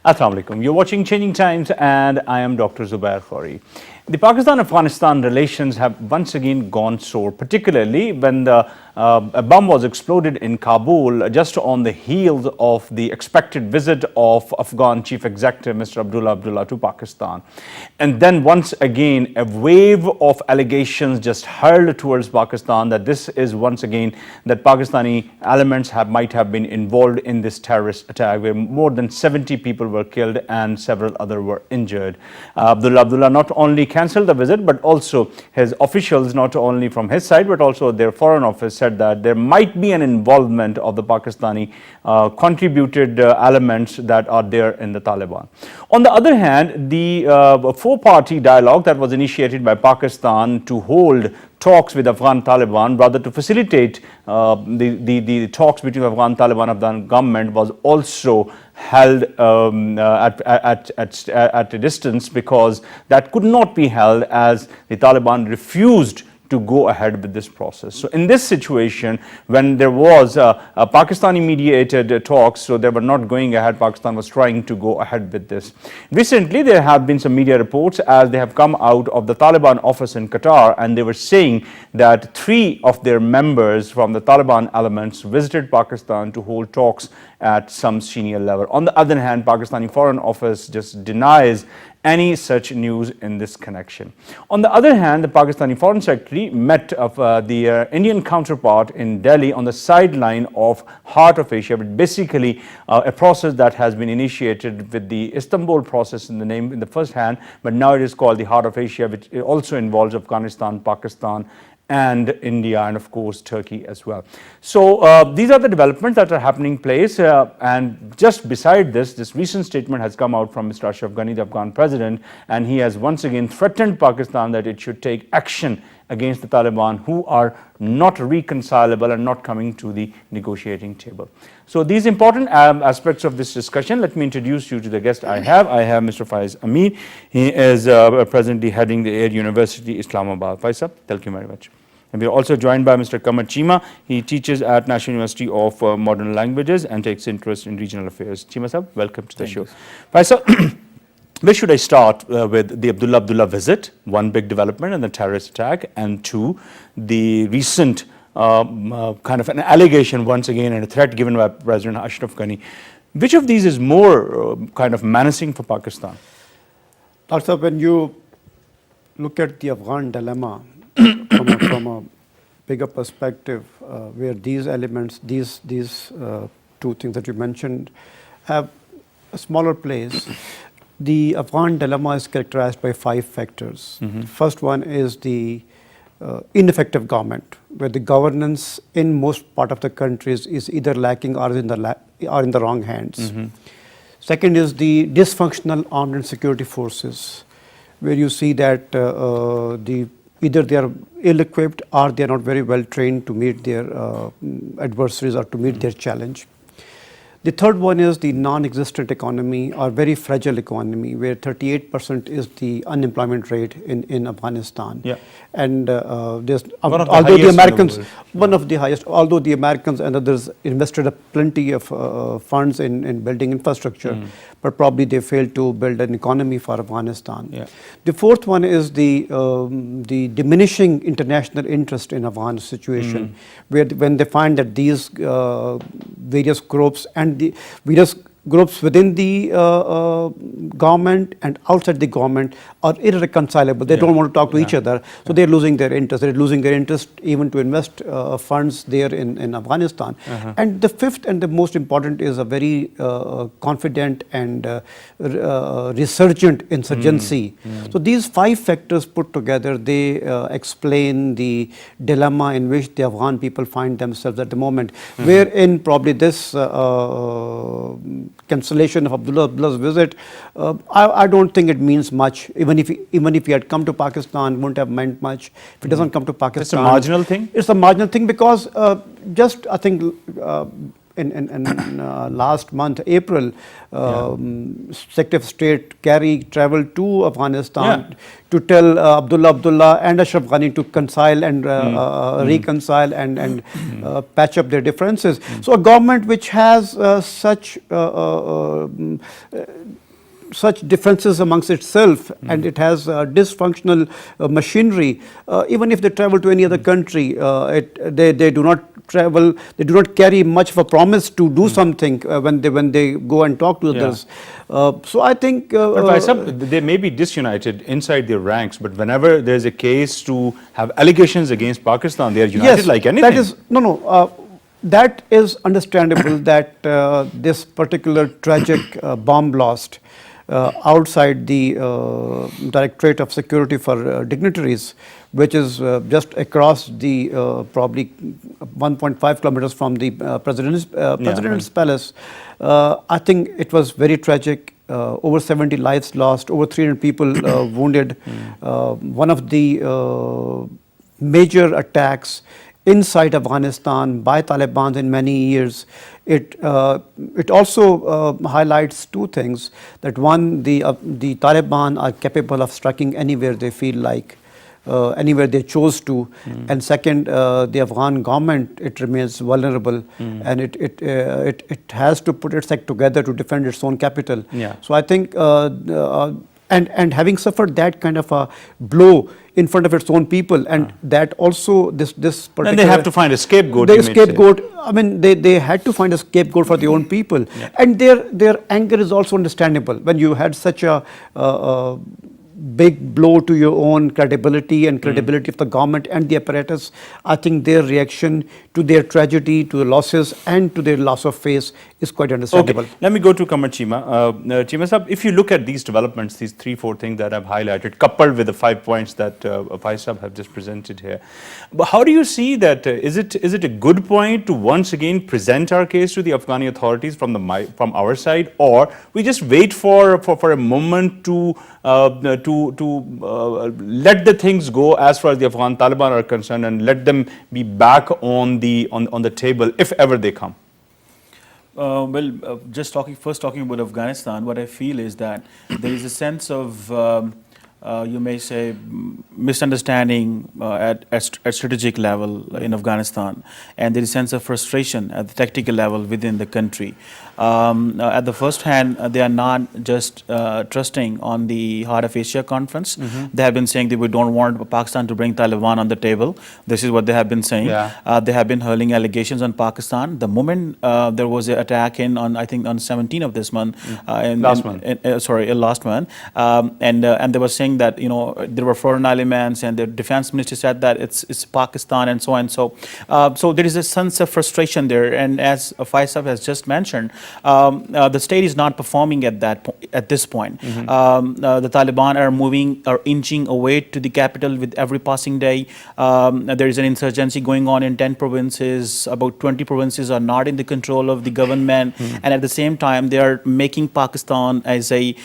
Assalamu alaikum. You're watching Changing Times and I am Dr. Zubair Khori. The Pakistan-Afghanistan relations have once again gone sore, particularly when a bomb was exploded in Kabul just on the heels of the expected visit of Afghan Chief Executive Mr. Abdullah to Pakistan. And then once again a wave of allegations just hurled towards Pakistan that this is once again that Pakistani elements might have been involved in this terrorist attack where more than 70 people were killed and several others were injured. Abdullah not only cancelled the visit, but also his officials, not only from his side but also their foreign office, said that there might be an involvement of the Pakistani contributed elements that are there in the Taliban. On the other hand, the four-party dialogue that was initiated by Pakistan to hold talks with Afghan Taliban, rather to facilitate the talks between Afghan Taliban and Afghan government, was also held at a distance because that could not be held as the Taliban refused to go ahead with this process. So in this situation, when there was a Pakistani mediated talks, so they were not going ahead, Pakistan was trying to go ahead with this. Recently, there have been some media reports as they have come out of the Taliban office in Qatar, and they were saying that 3 of their members from the Taliban elements visited Pakistan to hold talks at some senior level. On the other hand, Pakistani Foreign Office just denies any such news in this connection. On the other hand, the Pakistani Foreign Secretary met the Indian counterpart in Delhi on the sideline of Heart of Asia, but basically a process that has been initiated with the Istanbul process in the first hand, but now it is called the Heart of Asia, which also involves Afghanistan, Pakistan, and India, and of course Turkey as well. So these are the developments that are happening place, and just beside this recent statement has come out from Mr. Ashraf Ghani, the Afghan president, and he has once again threatened Pakistan that it should take action against the Taliban who are not reconcilable and not coming to the negotiating table. So these important aspects of this discussion, let me introduce you to the guest I have. I have Mr. Faiz Amir. He is presently heading the Air University, Islamabad. Faiz, thank you very much. And we are also joined by Mr. Kamar Chima. He teaches at National University of Modern Languages and takes interest in regional affairs. Chima sir, welcome to the show. Faiz, where should I start with the Abdullah visit, one big development, and the terrorist attack, and 2, the recent kind of an allegation once again and a threat given by President Ashraf Ghani. Which of these is more kind of menacing for Pakistan? Also, when you look at the Afghan dilemma from a bigger perspective, where these elements, these 2 things that you mentioned, have a smaller place, the Afghan dilemma is characterized by 5 factors. First one is the ineffective government, where the governance in most part of the countries is either lacking or in the wrong hands. Second is the dysfunctional armed and security forces, where you see that either they are ill-equipped or they are not very well trained to meet their adversaries or to meet their challenge. The third one is the non-existent economy or very fragile economy, where 38% is the unemployment rate in Afghanistan. Yeah. And there's, although the Americans, one of the highest, although the Americans and others invested plenty of funds in building infrastructure, but probably they failed to build an economy for Afghanistan. Yeah. The fourth one is the diminishing international interest in Afghan situation, where when they find that these various groups and the various groups within the government and outside the government are irreconcilable. They don't want to talk to each other, so they're losing their interest. They're losing their interest even to invest funds there in Afghanistan. And the fifth and the most important is a very confident and resurgent insurgency. So these 5 factors put together, they explain the dilemma in which the Afghan people find themselves at the moment, wherein probably this cancellation of Abdullah's visit, I don't think it means much. Even if he had come to Pakistan, wouldn't have meant much. If he doesn't come to Pakistan, it's a marginal thing. It's a marginal thing because just I think in last month, April, Secretary of State Kerry traveled to Afghanistan to tell Abdullah and Ashraf Ghani to reconcile and patch up their differences. So a government which has such differences amongst itself, and it has dysfunctional machinery. Even if they travel to any other country, they do not travel. They do not carry much of a promise to do something when they go and talk to others. So I think they may be disunited inside their ranks, but whenever there is a case to have allegations against Pakistan, they are united like anything. That is that is understandable. That this particular tragic bomb blast outside the Directorate of Security for Dignitaries, which is just across the probably 1.5 kilometers from the President's Palace. I think it was very tragic. Over 70 lives lost, over 300 people wounded. One of the major attacks inside Afghanistan by Taliban in many years. It also highlights two things. That one, the Taliban are capable of striking anywhere they feel like, anywhere they chose to, and second, the Afghan government, it remains vulnerable, and it has to put its act together to defend its own capital. So I think and having suffered that kind of a blow in front of its own people, and that also this particular... And they have to find a scapegoat. I mean, they had to find a scapegoat for their own people. And their anger is also understandable. When you had such a big blow to your own credibility and credibility of the government and the apparatus, I think their reaction to their tragedy, to the losses and to their loss of face is quite understandable. Okay. Let me go to Kamar Chima. Chima Sahab, if you look at these developments, these 3-4 things that I've highlighted, coupled with the 5 points that Faiz Sahab have just presented here, but how do you see that? Is it a good point to once again present our case to the Afghani authorities from our side, or we just wait for a moment to let the things go as far as the Afghan Taliban are concerned, and let them be back on the table if ever they come? Just talking about Afghanistan, what I feel is that there is a sense of, you may say, misunderstanding at strategic level in Afghanistan, and there is a sense of frustration at the tactical level within the country. At the first hand, they are not just trusting on the Heart of Asia conference. They have been saying that we don't want Pakistan to bring Taliban on the table. This is what they have been saying. They have been hurling allegations on Pakistan. The moment there was an attack I think on 17th of this month, last month, and they were saying that there were foreign elements, and the defense minister said that it's Pakistan and so on. So there is a sense of frustration there, and as Faiz Sahab has just mentioned, the state is not performing at this point. The Taliban are inching away to the capital with every passing day. There is an insurgency going on in 10 provinces. About 20 provinces are not in the control of the government, and at the same time they are making Pakistan as a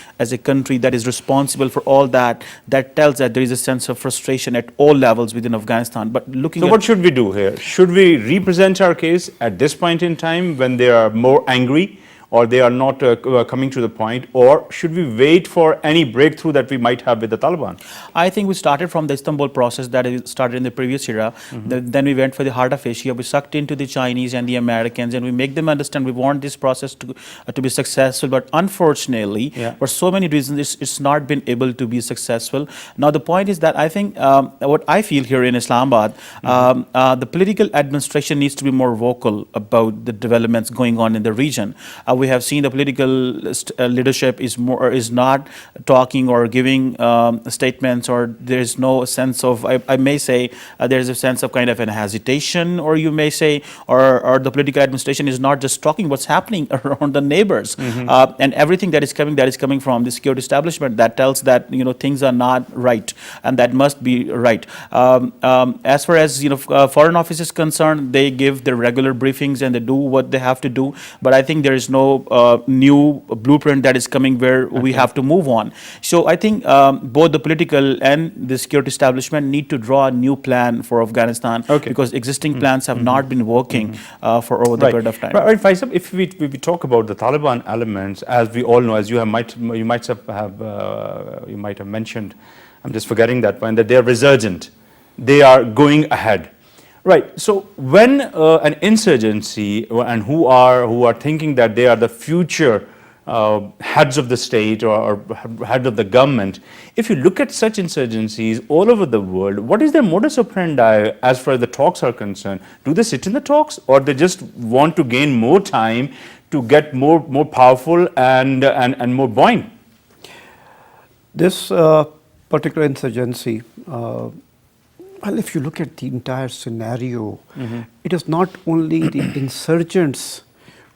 country that is responsible for all that. That tells that there is a sense of frustration at all levels within Afghanistan. But so what should we do here? Should we represent our case at this point in time when they are more angry, or they are not coming to the point, or should we wait for any breakthrough that we might have with the Taliban? I think we started from the Istanbul process that started in the previous era. Then we went for the Heart of Asia. We sucked into the Chinese and the Americans, and we make them understand we want this process to be successful. But unfortunately, for so many reasons, it's not been able to be successful. Now the point is that I think what I feel here in Islamabad, the political administration needs to be more vocal about the developments going on in the region. We have seen the political leadership is not talking or giving statements, or there is no sense of, I may say, there is a sense of kind of an hesitation, or you may say, or the political administration is not just talking what's happening around the neighbors, and everything that is coming from the security establishment that tells that things are not right, and that must be right. As far as foreign office is concerned, they give their regular briefings and they do what they have to do, but I think there is no new blueprint that is coming where we have to move on. So I think both the political and the security establishment need to draw a new plan for Afghanistan because existing plans have not been working for over the period of time. Right, Faisal, if we talk about the Taliban elements, as we all know, as you might have mentioned, I'm just forgetting that point, that they are resurgent. They are going ahead. Right. So when an insurgency and who are thinking that they are the future heads of the state or head of the government, if you look at such insurgencies all over the world, what is their modus operandi as far as the talks are concerned? Do they sit in the talks, or they just want to gain more time to get more powerful and more buoyant? This particular insurgency, well, if you look at the entire scenario, it is not only the insurgents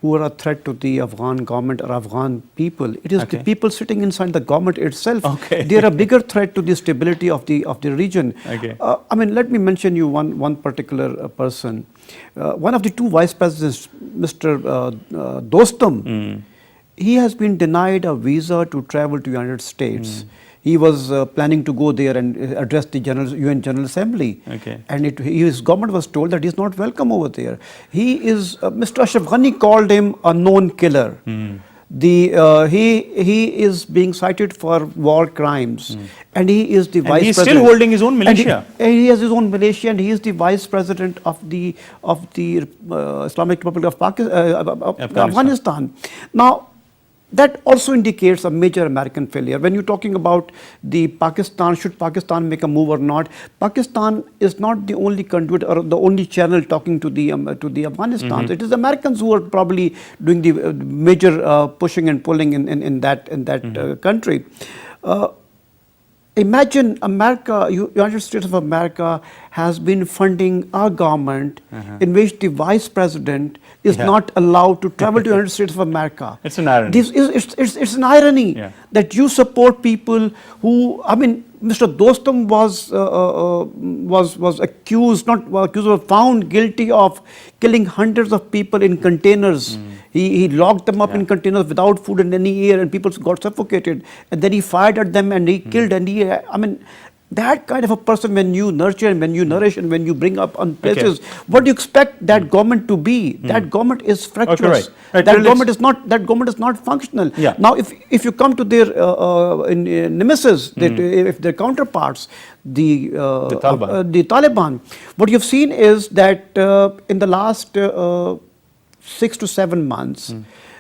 who are a threat to the Afghan government or Afghan people. It is the people sitting inside the government itself. They are a bigger threat to the stability of the region. I mean, let me mention you one particular person. One of the two vice presidents, Mr. Dostum, he has been denied a visa to travel to United States. He was planning to go there and address the UN General Assembly. And his government was told that he's not welcome over there. He is, Mr. Ashraf Ghani called him a known killer. He is being cited for war crimes. And he is the vice president. He's still holding his own militia. He has his own militia, and he is the vice president of the Islamic Republic of Afghanistan. Now, that also indicates a major American failure. When you're talking about the Pakistan, should Pakistan make a move or not? Pakistan is not the only conduit or the only channel talking to the Afghanistan. It is Americans who are probably doing the major pushing and pulling in that country. Imagine America, United States of America has been funding our government in which the vice president is not allowed to travel to the United States of America. It's an irony. It's an irony that you support people who, I mean, Mr. Dostum was accused, found guilty of killing hundreds of people in containers. He locked them up in containers without food and any air, and people got suffocated. And then he fired at them and he killed. And I mean, that kind of a person, when you nurture and when you nourish and when you bring up on places, what do you expect that government to be? That government is fractious. That government is not functional. Now, if you come to their nemesis, if their counterparts, the Taliban, what you've seen is that in the last 6 to 7 months,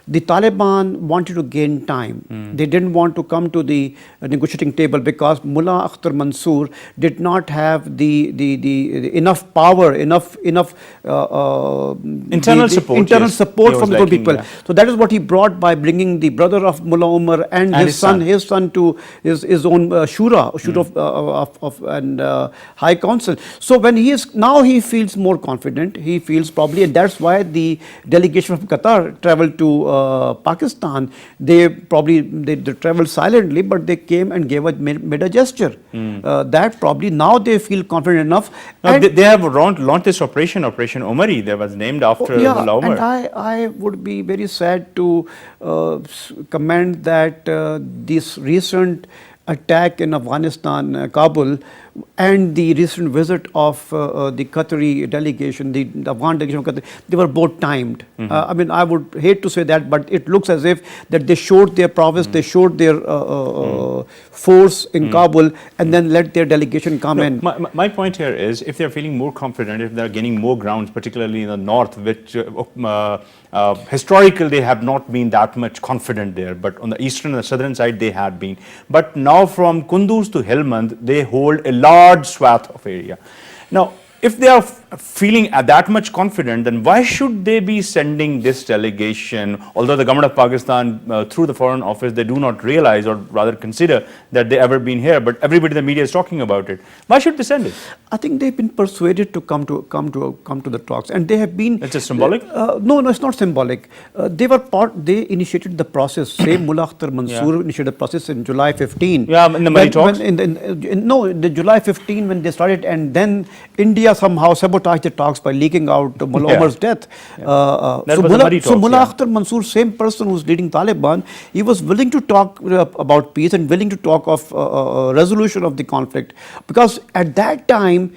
the Taliban wanted to gain time. They didn't want to come to the negotiating table because Mullah Akhtar Mansoor did not have the enough power, enough internal support from the people. So that is what he brought by bringing the brother of Mullah Umar and his son to his own shura and high council. So when he feels more confident. He feels probably, and that's why the delegation from Qatar traveled to Pakistan. They traveled silently, but they came and made a gesture. That probably now they feel confident enough. They have launched this Operation Omari that was named after Mullah Omar. And I would be very sad to comment that this recent attack in Afghanistan, Kabul, and the recent visit of the Qatari delegation, the Afghan delegation of Qatar, they were both timed. I mean, I would hate to say that, but it looks as if that they showed their prowess, they showed their force in Kabul, and then let their delegation come in. My point here is, if they're feeling more confident, if they're gaining more grounds, particularly in the north, which historically they have not been that much confident there, but on the eastern and the southern side they had been. But now from Kunduz to Helmand, they hold a large swath of area. Now, if they are feeling that much confident, then why should they be sending this delegation? Although the government of Pakistan, through the Foreign Office, they do not realize or rather consider that they ever been here, but everybody in the media is talking about it. Why should they send it? I think they've been persuaded to come to the talks, and they have been. It's just symbolic? No, it's not symbolic. They initiated the process. Say Mullah Akhtar Mansoor initiated the process in July 15. Yeah, in the money talks. The July 15 when they started, and then India somehow sabotaged the talks by leaking out Mullah Omar's death. That was the muddy talks, Mullah Akhtar Mansoor, same person who's leading Taliban, he was willing to talk about peace and willing to talk of resolution of the conflict, because at that time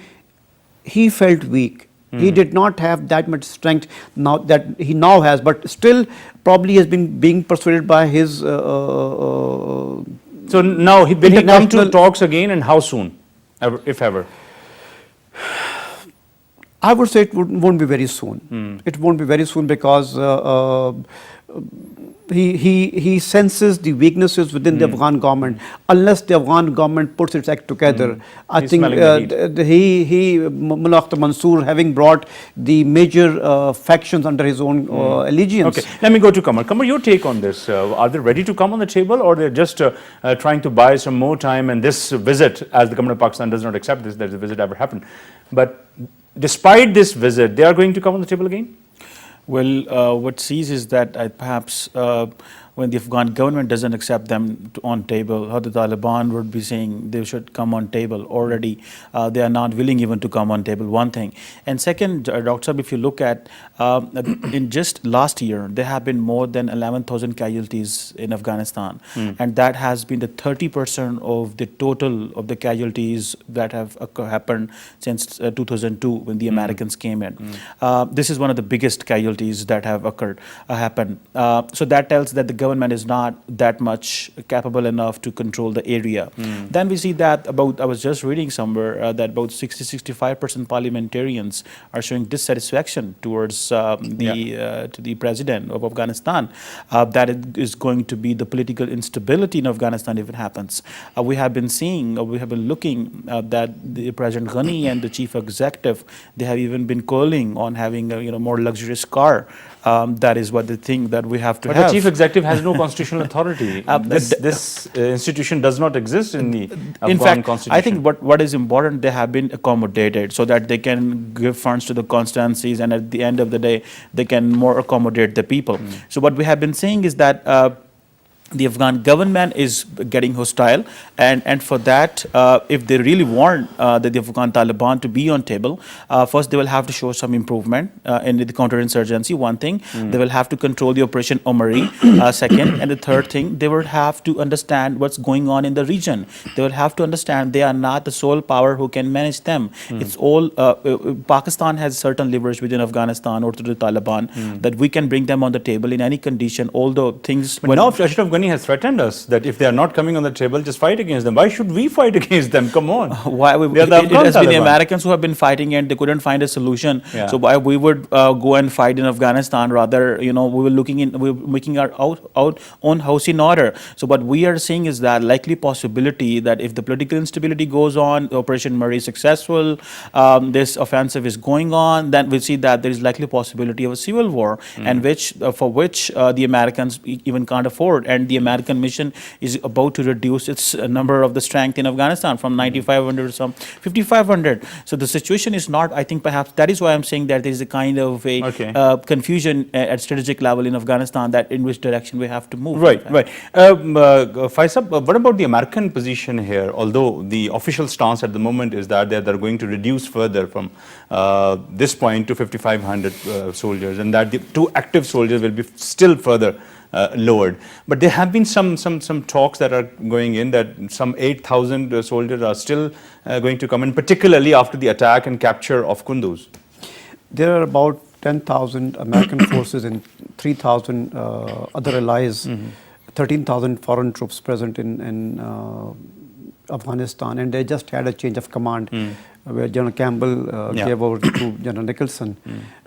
he felt weak. He did not have that much strength now that he now has, but still probably has been being persuaded by his. So now will he come to talks again, and how soon, if ever? I would say it won't be very soon. It won't be very soon, because he senses the weaknesses within the Afghan government. Unless the Afghan government puts its act together, I He's think Mullah Akhtar Mansoor, having brought the major factions under his own allegiance. Okay, let me go to Kamal. Kamal, your take on this? Are they ready to come on the table, or they're just trying to buy some more time? And this visit, as the government of Pakistan does not accept this, that the visit ever happened, but despite this visit, they are going to come on the table again? Well, what sees is that perhaps when the Afghan government doesn't accept them on table, how the Taliban would be saying they should come on table. Already, they are not willing even to come on table, one thing. And second, Dr. Saab, if you look at, in just last year, there have been more than 11,000 casualties in Afghanistan. And that has been the 30% of the total of the casualties that have happened since 2002, when the Americans came in. This is one of the biggest casualties that have happened. So that tells that the government is not that much capable enough to control the area. Then we see that I was just reading somewhere that about 60-65% parliamentarians are showing dissatisfaction towards to the president of Afghanistan. That is going to be the political instability in Afghanistan if it happens. We have been seeing, we have been looking that the President Ghani and the chief executive, they have even been calling on having a more luxurious car. That is what they think that we have to have. But the chief executive has no constitutional authority. This institution does not exist in the Afghan constitution. I think what is important, they have been accommodated so that they can give funds to the constituencies, and at the end of the day, they can more accommodate the people. So what we have been saying is that the Afghan government is getting hostile, and for that, if they really want the Afghan Taliban to be on table, first they will have to show some improvement in the counterinsurgency, one thing. They will have to control the Operation Omari, second, and the third thing, they will have to understand what's going on in the region. They will have to understand they are not the sole power who can manage them. It's all, Pakistan has certain leverage within Afghanistan or to the Taliban that we can bring them on the table in any condition, although things... But now Ashraf Ghani has threatened us that if they are not coming on the table, just fight against them. Why should we fight against them? Come on. Why it has been the Americans who have been fighting, and they couldn't find a solution. So why we would go and fight in Afghanistan? Rather, we were making our own house in order. So what we are seeing is that likely possibility that if the political instability goes on, Operation Murray is successful, this offensive is going on, then we see that there is likely possibility of a civil war, and for which the Americans even can't afford. And the American mission is about to reduce its number of the strength in Afghanistan from 9,500 to some 5,500. So the situation is not, I think perhaps that is why I'm saying that there is a kind of a confusion at strategic level in Afghanistan, that in which direction we have to move. Right. Faisal, what about the American position here? Although the official stance at the moment is that they're going to reduce further from this point to 5,500 soldiers, and that the 2 active soldiers will be still further lowered. But there have been some talks that are going in that some 8,000 soldiers are still going to come in, particularly after the attack and capture of Kunduz. There are about 10,000 American forces and 3,000 other allies, 13,000 foreign troops present in Afghanistan, and they just had a change of command where General Campbell gave over to General Nicholson.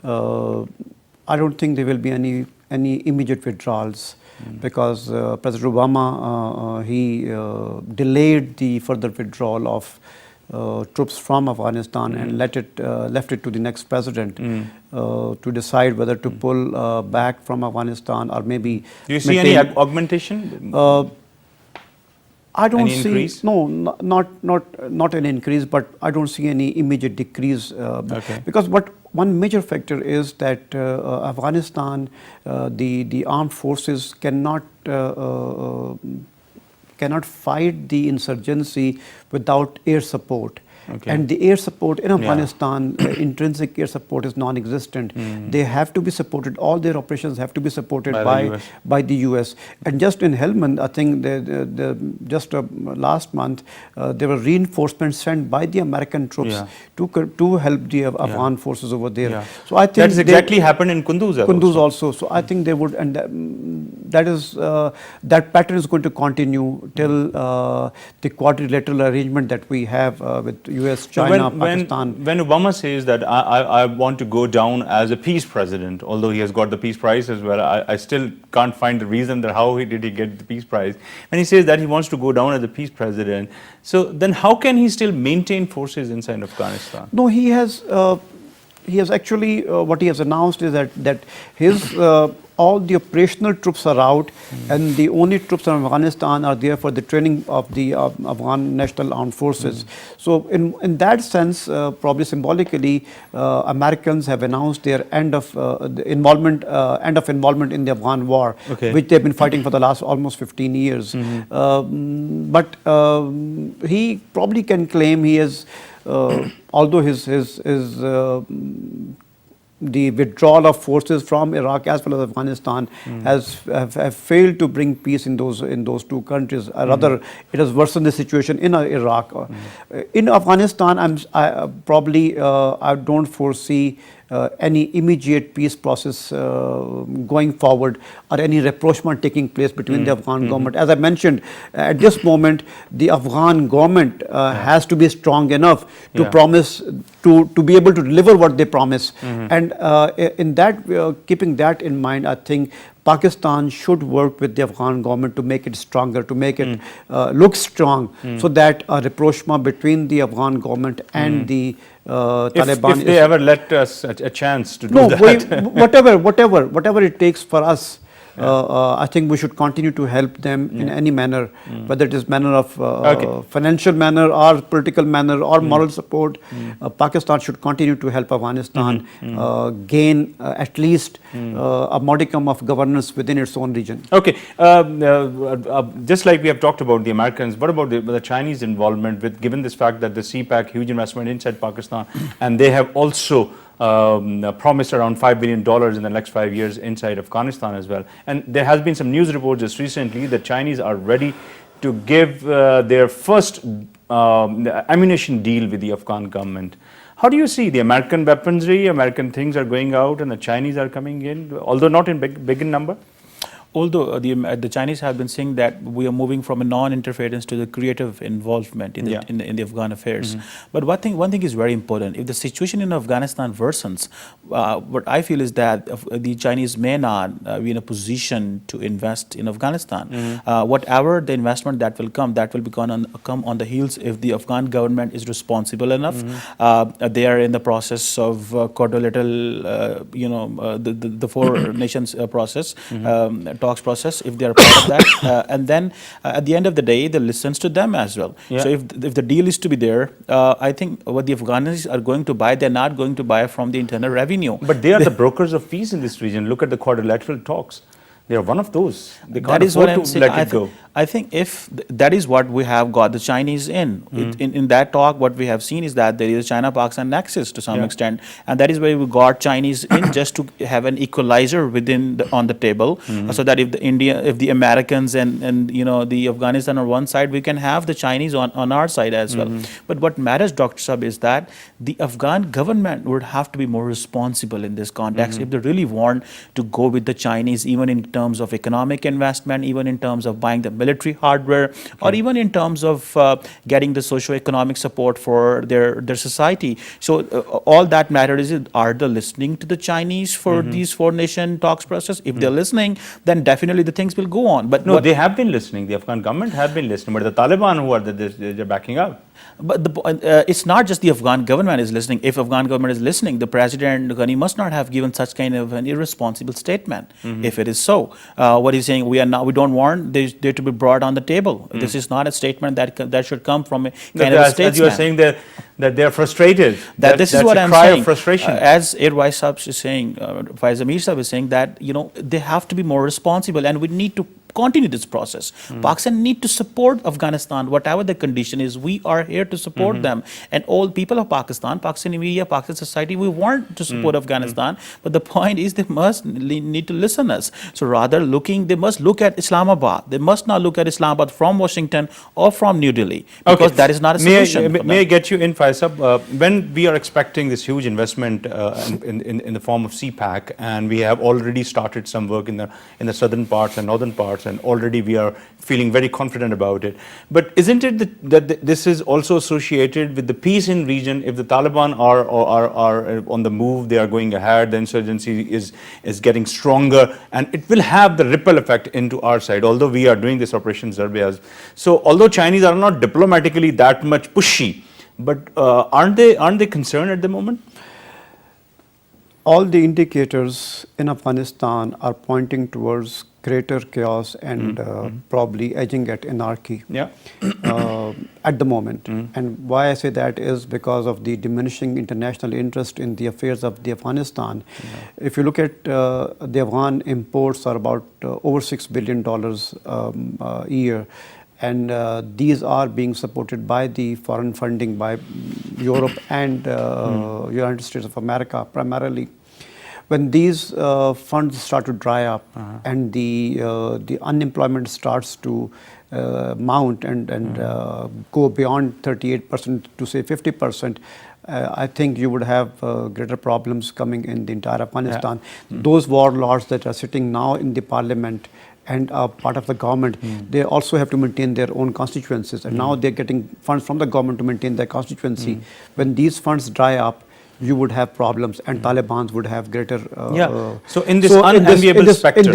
I don't think there will be any immediate withdrawals because President Obama he delayed the further withdrawal of troops from Afghanistan and left it to the next president to decide whether to pull back from Afghanistan or maybe. Do you see any augmentation? I don't see increase? No, not an increase, but I don't see any immediate decrease because one major factor is that Afghanistan, the armed forces cannot fight the insurgency without air support. Okay. and the air support in Afghanistan, intrinsic air support is non-existent. They have to be supported. All their operations have to be supported by the US. And just in Helmand, I think just last month there were reinforcements sent by the American troops to help the Afghan forces over there. So I think that is exactly happened in Kunduz also. So I think they would, and that pattern is going to continue till the quadrilateral arrangement that we have with US, China, Pakistan. When Obama says that I want to go down as a peace president, although he has got the peace prize as well, I still can't find the reason that how did he get the peace prize. When he says that he wants to go down as a peace president, so then how can he still maintain forces inside Afghanistan? No, he has actually, what he has announced is that his all the operational troops are out, and the only troops in Afghanistan are there for the training of the Afghan National Armed Forces. So in that sense, probably symbolically, Americans have announced their end of involvement in the Afghan war, which they've been fighting for the last almost 15 years. But he probably can claim he has, although the withdrawal of forces from Iraq as well as Afghanistan have failed to bring peace in those two countries. Rather, it has worsened the situation in Iraq. In Afghanistan, I don't foresee any immediate peace process going forward, or any rapprochement taking place between the Afghan government. As I mentioned, at this moment, the Afghan government has to be strong enough to promise to be able to deliver what they promise. And in that, keeping that in mind, I think Pakistan should work with the Afghan government to make it stronger, to make it look strong, so that a rapprochement between the Afghan government and the Taliban, if they ever let us a chance to do that. Whatever it takes for us, I think we should continue to help them in any manner, whether it is manner of financial manner or political manner or moral support. Pakistan should continue to help Afghanistan gain at least a modicum of governance within its own region. Okay, just like we have talked about the Americans, what about the Chinese involvement, with given this fact that the CPAC, huge investment inside Pakistan, and they have also promised around $5 billion in the next 5 years inside Afghanistan as well. And there has been some news reports just recently that Chinese are ready to give their first ammunition deal with the Afghan government. How do you see the American weaponry, American things are going out and the Chinese are coming in, although not in big in number? Although the Chinese have been saying that we are moving from a non-interference to the creative involvement in the Afghan affairs. But one thing is very important. If the situation in Afghanistan worsens, what I feel is that the Chinese may not be in a position to invest in Afghanistan. Whatever the investment that will come come on the heels if the Afghan government is responsible enough. They are in the process of quadrilateral, the four nations process. Talks process, if they are part of that, and then at the end of the day, they listens to them as well. So if the deal is to be there, I think what the Afghans are going to buy, they're not going to buy from the internal revenue. But they are the brokers of peace in this region. Look at the quadrilateral talks. They are one of those. They can't afford to let it go. I think if that is what we have got the Chinese in. In that talk, what we have seen is that there is a China-Pakistan nexus to some extent, and that is where we got Chinese in just to have an equalizer on the table, so that if the Americans and the Afghanistan on one side, we can have the Chinese on our side as well. But what matters, Dr. Sab, is that the Afghan government would have to be more responsible in this context if they really want to go with the Chinese, even in terms of economic investment, even in terms of buying the military hardware, or even in terms of getting the socio-economic support for their society. So all that matters is, are they listening to the Chinese for these four-nation talks process? If they're listening, then definitely the things will go on. But no, they have been listening. The Afghan government have been listening, but the Taliban, who are they're backing up. But it's not just the Afghan government is listening. If Afghan government is listening, the President Ghani must not have given such kind of an irresponsible statement. If it is so, what he's saying, we don't want they to be brought on the table. This is not a statement that should come from a kind of a statesman. As you are saying that they're frustrated. This is what I'm cry saying. Of frustration. As Faiz Amir Sahib is saying that they have to be more responsible, and we need to continue this process. Pakistan need to support Afghanistan, whatever the condition is. We are here to support them. And all people of Pakistan, Pakistani media, Pakistan society, we want to support Afghanistan. But the point is they must need to listen us. So rather they must look at Islamabad. They must not look at Islamabad from Washington or from New Delhi, because that is not a solution. May I get you in, Faisal? When we are expecting this huge investment in the form of CPAC, and we have already started some work in the southern parts and northern parts, and already we are feeling very confident about it. But isn't it that this is also associated with the peace in region? If the Taliban are on the move, they are going ahead, the insurgency is getting stronger, and it will have the ripple effect into our side, although we are doing this Operation Zarbiaz. So although Chinese are not diplomatically that much pushy, but aren't they concerned at the moment? All the indicators in Afghanistan are pointing towards greater chaos and probably edging at anarchy at the moment. And why I say that is because of the diminishing international interest in the affairs of the Afghanistan. If you look at the Afghan imports are about over $6 billion a year. And these are being supported by the foreign funding by Europe and United States of America primarily. When these funds start to dry up and the unemployment starts to mount and go beyond 38% to say 50%, I think you would have greater problems coming in the entire Afghanistan. Those warlords that are sitting now in the parliament and are part of the government, they also have to maintain their own constituencies. And now they're getting funds from the government to maintain their constituency. When these funds dry up, you would have problems, and Taliban would have greater. So in this unenviable spectrum,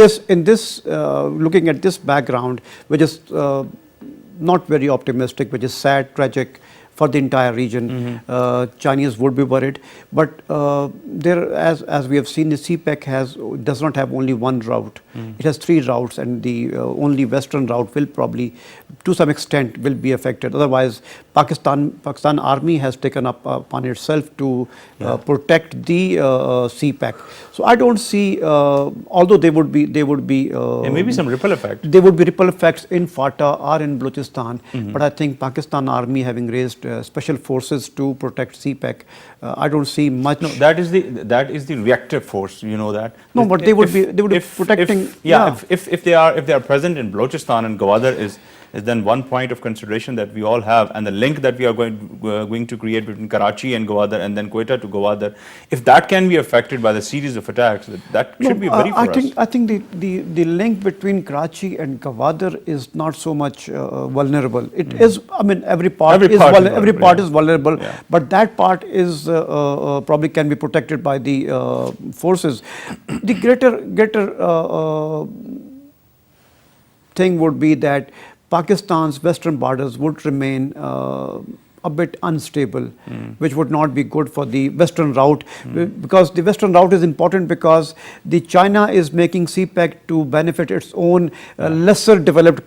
looking at this background, which is not very optimistic, which is sad, tragic for the entire region, Chinese would be worried. But there, as we have seen, the CPEC does not have only one route. It has 3 routes, and the only western route will probably, to some extent, will be affected. Otherwise, Pakistan Army has taken up upon itself to protect the CPEC. So I don't see, although there would be maybe some ripple effect. There would be ripple effects in FATA or in Balochistan, but I think Pakistan Army having raised special forces to protect CPEC, I don't see much. No, that is the reactive force. You know that. No, but they would be protecting. If they are present in Balochistan, and Gwadar is then one point of consideration that we all have, and the link that we are going to create between Karachi and Gwadar, and then Quetta to Gwadar, if that can be affected by the series of attacks, that should be very for us. I think the link between Karachi and Gwadar is not so much vulnerable. It is. I mean, every part is vulnerable, but that part is probably can be protected by the forces. The greater thing would be that Pakistan's western borders would remain a bit unstable, which would not be good for the western route, because the western route is important because the China is making CPEC to benefit its own lesser developed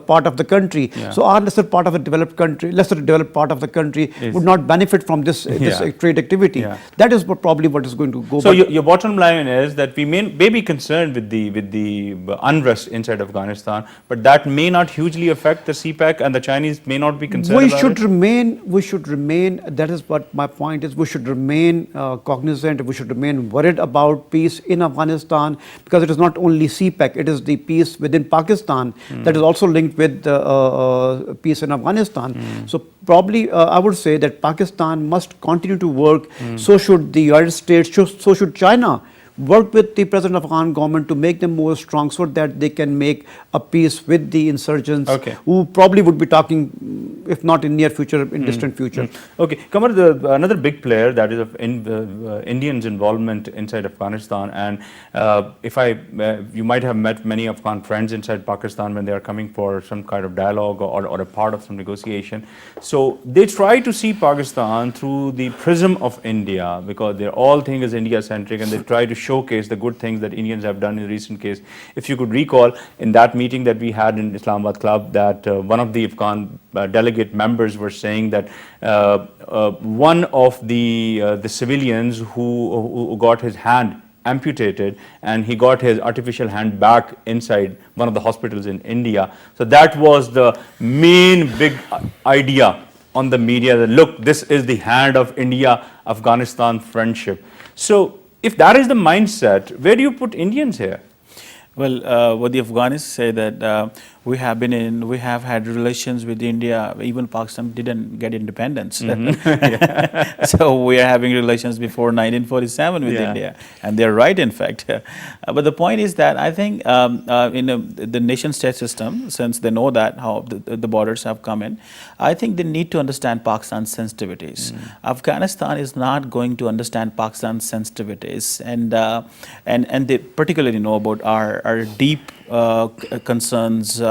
part of the country. So our lesser part of the developed country, lesser developed part of the country would not benefit from this trade activity. That is probably what is going to go. So your bottom line is that we may be concerned with the unrest inside Afghanistan, but that may not hugely affect the CPEC, and the Chinese may not be concerned about it. We should remain, that is what my point is, we should remain cognizant, we should remain worried about peace in Afghanistan, because it is not only CPEC, it is the peace within Pakistan that is also linked with peace in Afghanistan. So probably I would say that Pakistan must continue to work, so should the United States, so should China. Work with the President of Afghan government to make them more strong, so that they can make a peace with the insurgents, who probably would be talking, if not in near future, in distant future. Okay, Kamar, another big player that is of Indians' involvement inside Afghanistan, and you might have met many Afghan friends inside Pakistan when they are coming for some kind of dialogue or a part of some negotiation. So they try to see Pakistan through the prism of India, because they all think is India-centric, and they try to showcase the good things that Indians have done in recent case. If you could recall, in that meeting that we had in Islamabad Club, that one of the Afghan delegate members were saying that one of the civilians who got his hand amputated, and he got his artificial hand back inside one of the hospitals in India. So that was the main big idea on the media, that look, this is the hand of India-Afghanistan friendship. So if that is the mindset, where do you put Indians here? Well, what the Afghans say that we have had relations with India. Even Pakistan didn't get independence, so we are having relations before 1947 with India, and they're right, in fact. But the point is that I think in the nation-state system, since they know that how the borders have come in, I think they need to understand Pakistan's sensitivities. Afghanistan is not going to understand Pakistan's sensitivities, and they particularly know about our deep concerns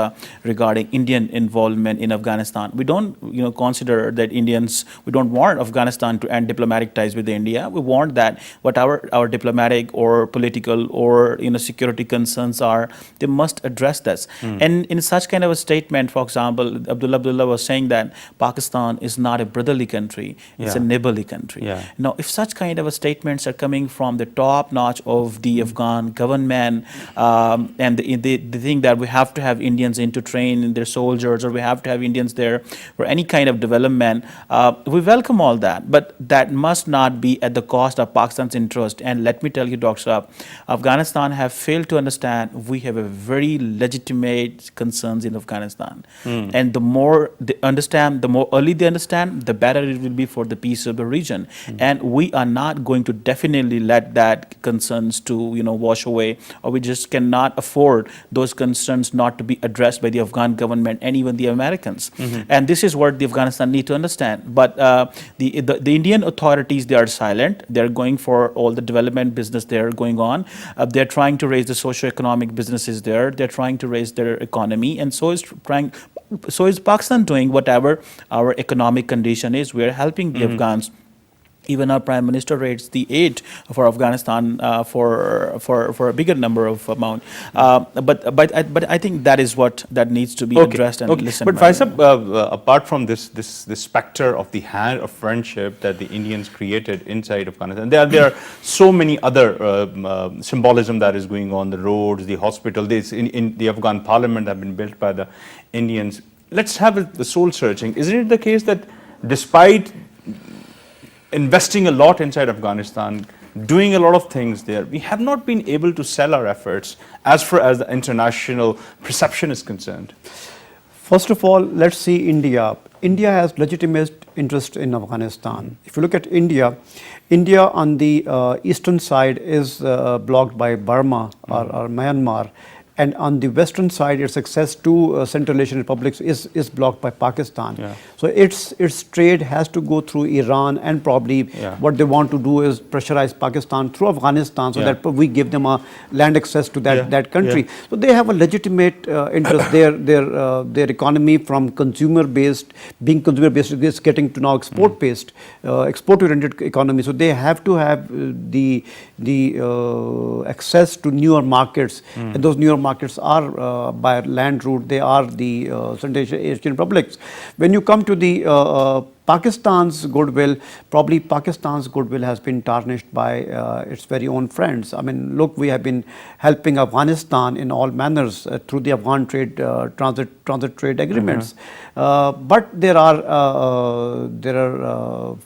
regarding Indian involvement in Afghanistan. We don't, consider that Indians. We don't want Afghanistan to end diplomatic ties with India. We want that whatever our diplomatic or political or security concerns are, they must address this. And in such kind of a statement, for example, Abdullah was saying that Pakistan is not a brotherly country; it's a neighborly country. Now, if such kind of statements are coming from the top notch of the Afghan government, and they think that we have to have Indians in to train their soldiers, or we have to have Indians there for any kind of development, we welcome all that. But that must not be at the cost of Pakistan's interest. And let me tell you, Dr. Saab, Afghanistan have failed to understand we have a very legitimate concerns in Afghanistan. And the more they understand, the more early they understand, the better it will be for the peace of the region. And we are not going to definitely let that concerns to wash away, or we just cannot afford those concerns not to be addressed by the Afghan government and even the Americans. And this is what the Afghanistan need to understand. But the Indian authorities, they are silent. They're going for all the development business there going on. They're trying to raise the socio-economic businesses there. They're trying to raise their economy, and so is Pakistan doing whatever our economic condition is. We're helping the Afghans. Even our Prime Minister rates the aid for Afghanistan for a bigger number of amount. But I think that is what that needs to be addressed and listened. But Faisal, apart from this specter of the hand of friendship that the Indians created inside Afghanistan, there are so many other symbolism that is going on. The roads, the hospital, this in the Afghan parliament have been built by the Indians. Let's have the soul searching. Isn't it the case that despite investing a lot inside Afghanistan, doing a lot of things there, we have not been able to sell our efforts as far as the international perception is concerned? First of all, let's see India. India has legitimate interest in Afghanistan. If you look at India on the eastern side is blocked by Burma or Myanmar. And on the western side, its access to Central Asian republics is blocked by Pakistan. So its trade has to go through Iran, and probably what they want to do is pressurize Pakistan through Afghanistan, so that we give them a land access to that country. So they have a legitimate interest. Their economy from consumer-based, being consumer-based, is getting to now export-based, export-oriented economy. So they have to have the access to newer markets, and those newer markets are by land route. They are the Central Asian republics. When you come to the Pakistan's goodwill, probably Pakistan's goodwill has been tarnished by its very own friends. I mean, look, we have been helping Afghanistan in all manners through the Afghan trade transit trade agreements. But there are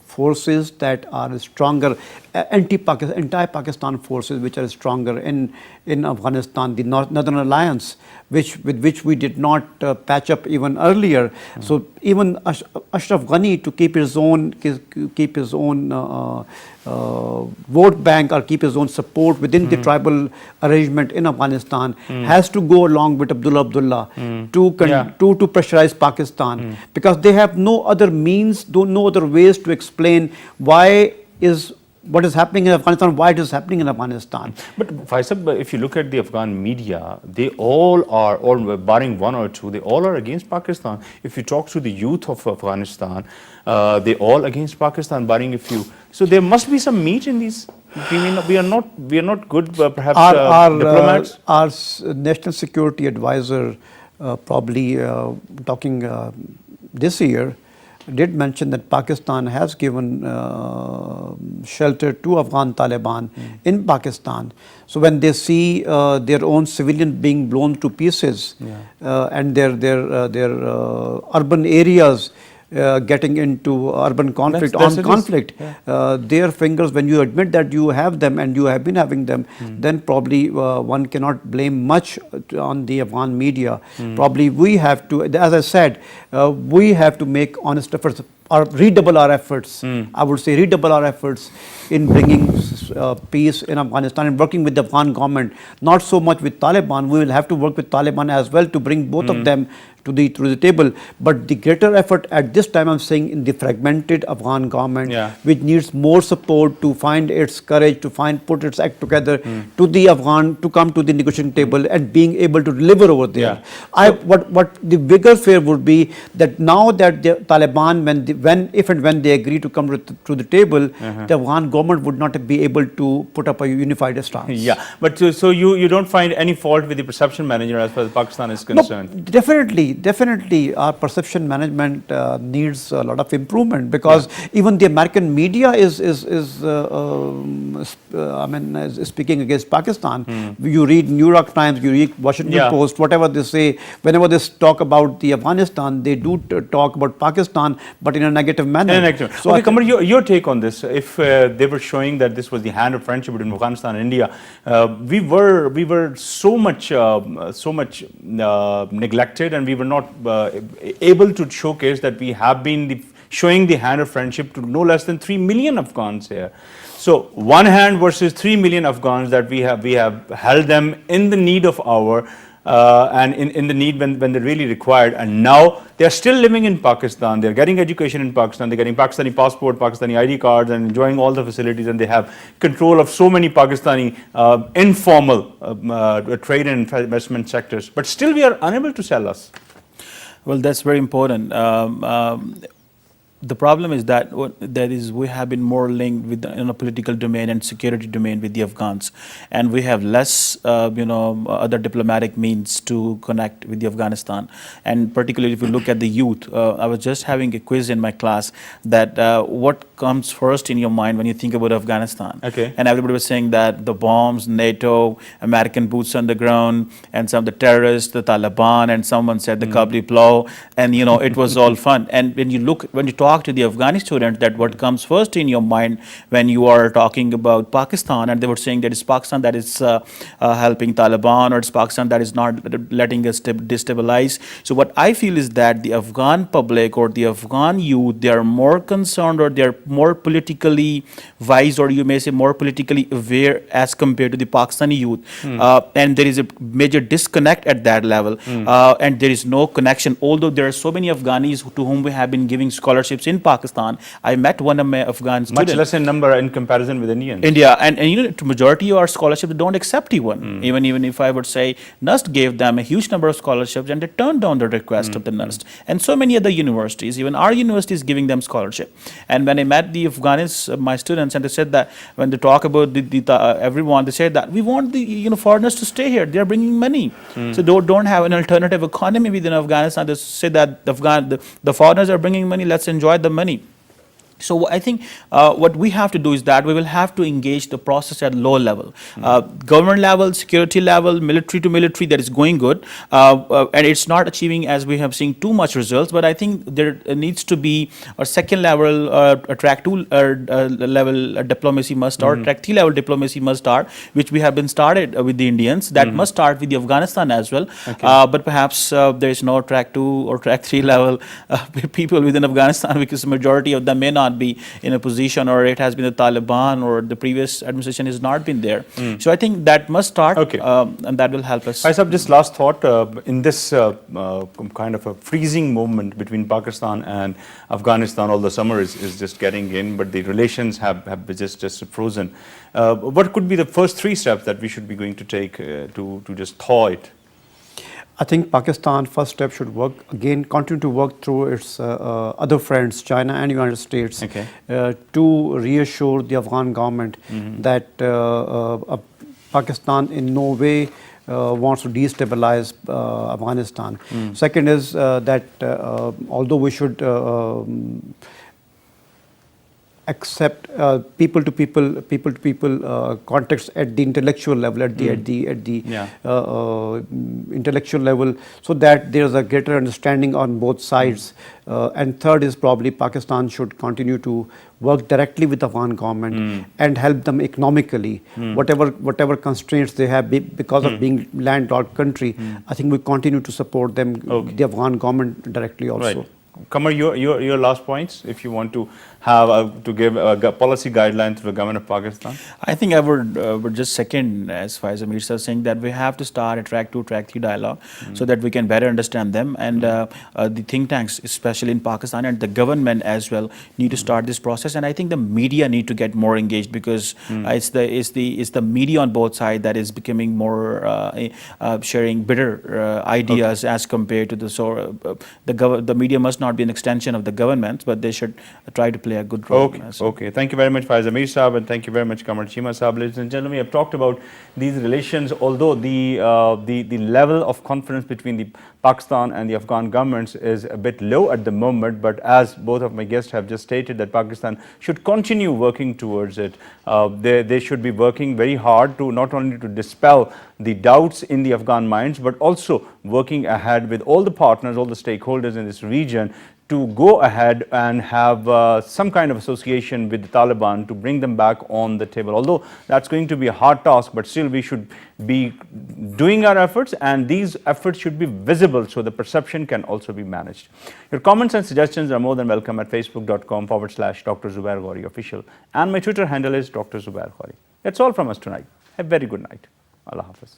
forces that are stronger, anti-Pakistan forces which are stronger in Afghanistan, the Northern Alliance, with which we did not patch up even earlier. So even Ashraf Ghani, to keep his own vote bank or keep his own support within the tribal arrangement in Afghanistan, has to go along with Abdullah to pressurize Pakistan, because they have no other means, no other ways to explain what is happening in Afghanistan, why it is happening in Afghanistan. But Faisal, if you look at the Afghan media, they all are, barring one or two, they all are against Pakistan. If you talk to the youth of Afghanistan, they all against Pakistan, barring a few. So there must be some meat in these. We are not good, perhaps, diplomats. Our national security advisor, probably talking this year, did mention that Pakistan has given shelter to Afghan Taliban in Pakistan. So when they see their own civilian being blown to pieces and their urban areas getting into urban conflict, armed conflict, their fingers, when you admit that you have them and you have been having them, then probably one cannot blame much on the Afghan media. Probably we have to, as I said, we have to make honest efforts, or redouble our efforts. I would say redouble our efforts in bringing peace in Afghanistan and working with the Afghan government. Not so much with Taliban. We will have to work with Taliban as well to bring both of them to the table. But the greater effort at this time, I'm saying, in the fragmented Afghan government, which needs more support to find its courage, to put its act together, to the Afghan, to come to the negotiating table and being able to deliver over there. What the bigger fear would be that now that the Taliban, if and when they agree to come to the table, the Afghan government would not be able to put up a unified stance. Yeah, but so you don't find any fault with the perception manager as far as Pakistan is concerned? No, definitely our perception management needs a lot of improvement, because even the American media is speaking against Pakistan. You read New York Times, you read Washington Post, whatever they say, whenever they talk about the Afghanistan, they do talk about Pakistan, but in a negative manner. So, okay, Kamar, your take on this? If they were showing that this was the hand of friendship between Afghanistan and India, we were so much neglected, and we were not able to showcase that we have been showing the hand of friendship to no less than 3 million Afghans here. So one hand versus 3 million Afghans that we have held them in the need of our and in the need when they're really required, and now they're still living in Pakistan, they're getting education in Pakistan, they're getting Pakistani passport, Pakistani ID cards, and enjoying all the facilities, and they have control of so many Pakistani informal trade and investment sectors, but still we are unable to sell us. Well, that's very important. The problem is that we have been more linked with in a political domain and security domain with the Afghans, and we have less, other diplomatic means to connect with the Afghanistan. And particularly if you look at the youth, I was just having a quiz in my class that what comes first in your mind when you think about Afghanistan? Okay. And everybody was saying that the bombs, NATO, American boots on the ground, and some of the terrorists, the Taliban, and someone said the Kabli plow, and it was all fun. And when you talk to the Afghani students, that what comes first in your mind when you are talking about Pakistan, and they were saying that it's Pakistan that is helping Taliban, or it's Pakistan that is not letting us destabilize. So what I feel is that the Afghan public or the Afghan youth, they are more concerned, or they are more politically wise, or you may say more politically aware as compared to the Pakistani youth. And there is a major disconnect at that level, and there is no connection. Although there are so many Afghanis to whom we have been giving scholarships in Pakistan. I met one of my Afghan students. Much less in number in comparison with Indians. India, and to majority of our scholarships don't accept even. Even if I would say NUST gave them a huge number of scholarships, and they turned down the request of the NUST. And so many other universities, even our university is giving them scholarship. And when I met the Afghans, my students, and they said that when they talk about everyone, they said that we want the foreigners to stay here. They are bringing money, so they don't have an alternative economy within Afghanistan. They say that the foreigners are bringing money. Let's enjoy the money. So I think what we have to do is that we will have to engage the process at low level, government level, security level, military to military. That is going good, and it's not achieving, as we have seen, too much results. But I think there needs to be a second level, a track 2 level diplomacy must start, track 3 level diplomacy must start, which we have been started with the Indians. That must start with the Afghanistan as well. But perhaps there is no track 2 or track 3 level people within Afghanistan, because the majority of them may not be in a position, or it has been the Taliban or the previous administration has not been there. So I think that must start, and that will help us. Faisal, just last thought, in this kind of a freezing moment between Pakistan and Afghanistan, although summer is just getting in, but the relations have just frozen. What could be the first 3 steps that we should be going to take to just thaw it? I think Pakistan first step should continue to work through its other friends, China and United States, to reassure the Afghan government that Pakistan in no way wants to destabilize Afghanistan. Second is that although we should accept people to people context at the intellectual level, at the intellectual level, so that there is a greater understanding on both sides. And third is probably Pakistan should continue to work directly with the Afghan government and help them economically. Whatever constraints they have because of being landlocked country, I think we continue to support them, the Afghan government directly also. Right. Qamar, your last points, if you want to have to give a policy guideline to the government of Pakistan. I think I would just second as far as Amir sir saying that we have to start a track 2, track 3 dialogue so that we can better understand them, and the think tanks, especially in Pakistan, and the government as well, need to start this process. And I think the media need to get more engaged, because it's the media on both sides that is becoming more sharing bitter ideas as compared to the media must not be an extension of the government, but they should try to play a good role. Okay. Thank you very much, Faiz Amir Saab, and thank you very much, Qamar Cheema Saab. Ladies and gentlemen, we have talked about these relations, although the level of confidence between the Pakistan and the Afghan governments is a bit low at the moment, but as both of my guests have just stated that Pakistan should continue working towards it. They should be working very hard to not only to dispel the doubts in the Afghan minds, but also working ahead with all the partners, all the stakeholders in this region to go ahead and have some kind of association with the Taliban to bring them back on the table. Although that's going to be a hard task, but still we should be doing our efforts, and these efforts should be visible so the perception can also be managed. Your comments and suggestions are more than welcome at facebook.com/Dr. Zubair Ghori official, and my Twitter handle is Dr. Zubair Ghori. That's all from us tonight. A very good night. Allah Hafiz.